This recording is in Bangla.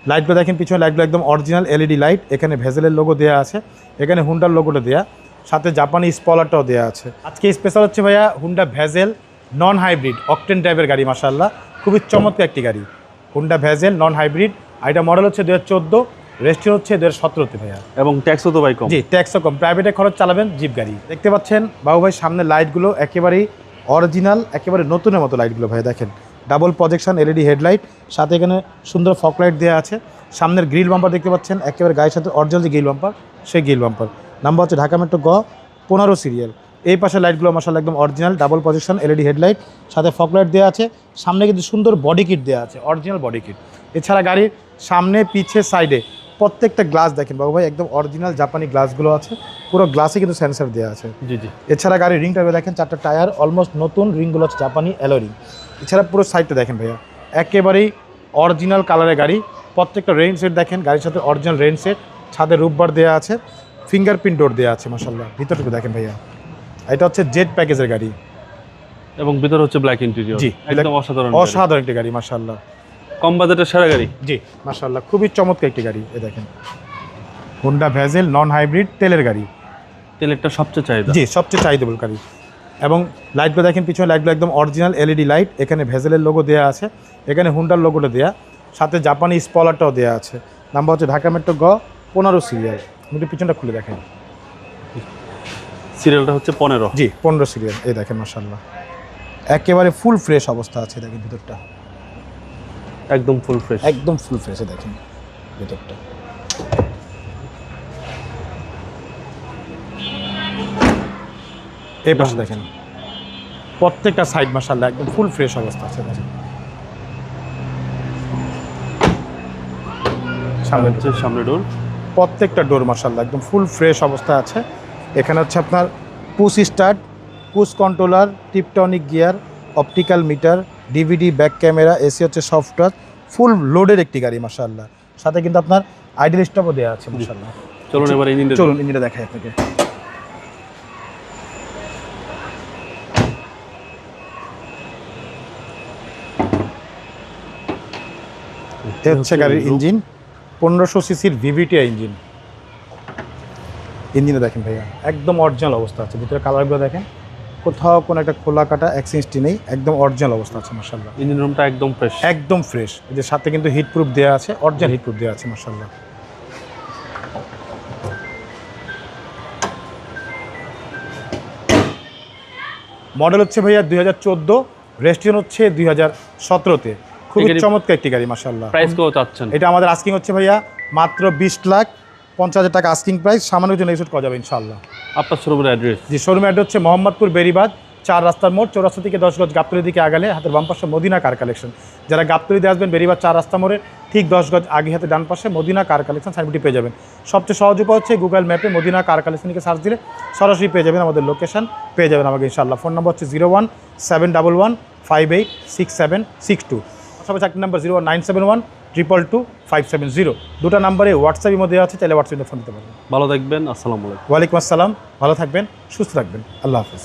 লাইটগুলো দেখেন, পিছনে লাইটগুলো একদম অরিজিনাল এলইডি লাইট। এখানে ভেজেলের লোগো দেওয়া আছে, এখানে হুন্ডার লোগোটা দেওয়া, সাথে জাপানি স্পলারটাও দেওয়া আছে। আজকে স্পেশাল হচ্ছে ভাইয়া Honda bezel non hybrid octane টাইপের গাড়ি। মাশাআল্লাহ, খুবই চমৎকার একটি গাড়ি হুন্ডা ভেজেল নন হাইব্রিড। আর এটা মডেল হচ্ছে 2014, রেজিস্ট্রেশন হচ্ছে 2017-তে ভাইয়া। এবং ট্যাক্সও তো ভাই কম। জি, ট্যাক্সও কম, প্রাইভেটে খরচ চালাবেন জিপ গাড়ি। দেখতে পাচ্ছেন বাবু ভাই সামনে লাইটগুলো একেবারেই অরিজিনাল, একেবারে নতুনের মতো লাইটগুলো ভাই দেখেন। ডাবল প্রজেকশন এলইডি হেডলাইট, সাথে এখানে সুন্দর ফক লাইট দেওয়া আছে। সামনের গ্রিল বাম্পার দেখতে পাচ্ছেন, একেবারে গাড়ির সাথে অরিজিনাল যে গ্রিল বাম্পার সেই গ্রিল বাম্পার। নাম্বার হচ্ছে ঢাকা মেট্রো গ 15 সিরিয়াল। এই পাশে লাইটগুলো মাশাআল্লাহ একদম original double projection LED headlight, সাথে ফক লাইট দেওয়া আছে। সামনে কিন্তু সুন্দর বডি কিট দেওয়া আছে, অরিজিনাল বডি কিট। এছাড়া গাড়ির সামনে পিছে সাইডে প্রত্যেকটা গ্লাস দেখেন বাবু ভাই, একদম অরিজিনাল জাপানি গ্লাসগুলো আছে, পুরো গ্লাসে কিন্তু সেন্সার দেওয়া আছে। জি জি। এছাড়া গাড়ির রিংটা দেখেন, 4টা টায়ার অলমোস্ট নতুন, রিংগুলো হচ্ছে জাপানি অ্যালো রিং। এছাড়া পুরো সাইডটা দেখেন ভাইয়া, একেবারেই অরিজিনাল কালারের গাড়ি। প্রত্যেকটা রেইন সেট দেখেন, গাড়ির সাথে অরিজিনাল রেইন সেট, ছাদে রূপবার দেওয়া আছে, ফিঙ্গারপ্রিন্ট ডোর দেওয়া আছে। মাশাআল্লাহ, ভিতরটুকু দেখেন ভাইয়া, এটা হচ্ছে জেড প্যাকেজের গাড়ি এবং ভিতর হচ্ছে ব্ল্যাক ইন্টেরিয়র। জি, একদম অসাধারণ অসাধারণ একটি গাড়ি মাশাআল্লাহ। কম বাজেটের সেরা গাড়ি। জি মাশাআল্লাহ, খুবই চমৎকার একটি গাড়ি। এই দেখেন হুন্ডা ভেজেল নন হাইব্রিড তেলের গাড়ি। তেলেরটা সবচেয়ে চাহিদা। জি, সবচেয়ে চাহিদাফুল গাড়ি। এবং লাইটগুলো দেখেন, পিছনে লাইটগুলো একদম অরিজিনাল এলইডি লাইট। এখানে ভেজেলের লোগো দেওয়া আছে, এখানে হুন্ডার লোগোটা দেওয়া, সাথে জাপানি স্পলারটাও দেওয়া আছে। নাম্বার হচ্ছে ঢাকা মেট্রো গ 15 সিরিয়াল। একটু পিছনটা খুলে দেখেন, সিরিয়ালটা হচ্ছে 15। জি 15 সিরিয়াল। এই দেখেন মাশাআল্লাহ, একেবারে ফুল ফ্রেশ অবস্থা আছে। দেখেন ভিতরটা একদম ফুল ফ্রেশ, একদম ফুল ফ্রেশ। দেখেন ভিতরটা, এই পাশে দেখেন প্রত্যেকটা সাইড মাশাআল্লাহ একদম ফুল ফ্রেশ অবস্থা আছে। দেখেন সামনে ডোর, প্রত্যেকটা ডোর মাশাআল্লাহ একদম ফুল ফ্রেশ অবস্থা আছে। এখানে হচ্ছে আপনার push start, push controller, Tiptronic gear, optical metre, DVD back camera, AC হচ্ছে সফটওয়্যার, ফুল লোডের একটি গাড়ি মাশাআল্লাহ। সাথে কিন্তু আপনার আইডল স্টপও দেওয়া আছে মাশাআল্লাহ। চলুন এবার চলুন ইঞ্জিনটা দেখাই আপনাকে। এটা হচ্ছে গাড়ির ইঞ্জিন, 1500 সিসির ভিভিটিআই ইঞ্জিন। ইঞ্জিনে দেখেন ভাইয়া একদম অরিজিনাল অবস্থা আছে। ভিতরে কালারগুলো দেখেন, কোথাও কোনো একটা খোলা কাটা অ্যাক্সিডেন্টই নেই, একদম অরিজিনাল অবস্থা আছে মাশাআল্লাহ। ইঞ্জিন রুমটা একদম ফ্রেশ, একদম ফ্রেশ। এই যে সাথে কিন্তু হিট প্রুফ দেওয়া আছে, অরিজিনাল হিট প্রুফ দেওয়া আছে মাশাআল্লাহ। মডেল হচ্ছে ভাইয়া 2014, রেজিস্ট্রেশন হচ্ছে 2017-তে। খুবই চমৎকার একটি গাড়ি মাশাআল্লাহ। প্রাইস কত চাচ্ছেন? এটা আমাদের আস্কিং হচ্ছে ভাইয়া মাত্র 20,50,000 টাকা আস্কিং প্রাইস। সামান্য কিছু নেগোশিয়েট করা যাবে ইনশাআল্লাহ। আপনার শোরুমের অ্যাড্রেস? জি, শোরুমের অ্যাড্রেস হচ্ছে মোহাম্মদপুর বেরিবাদ 4 রাস্তার মোড়, চৌরাস্তা থেকে 10 গজ গাবতলীর দিকে আগালে হাতের বাম পাশে মদিনা কার কালেকশন। যারা গাবতলীতে আসবেন বেরিবাদ 4 রাস্তা মোড়ে ঠিক 10 গজ আগে হাতে ডান পাশে মদিনা কার কালেকশন সাইনবোর্ডটি পেয়ে যাবেন। সবচেয়ে সহজ উপায় হচ্ছে গুগল ম্যাপে মদিনা কার কালেকশনকে সার্চ দিলে সরাসরি পেয়ে যাবেন, আমাদের লোকেশন পেয়ে যাবেন আমাকে ইনশাআল্লাহ। ফোন নম্বর হচ্ছে 017115866762। সবাই চাকরি নাম্বার 01971222570। দুটো নাম্বারে হোয়াটসঅ্যাপের মধ্যে আছে, চাইলে হোয়াটসঅ্যাপে ফোন দিতে পারবেন। ভালো থাকবেন, আসসালামু আলাইকুম। ওয়ালাইকুম আসসালাম, ভালো থাকবেন, সুস্থ থাকবেন, আল্লাহ হাফেজ।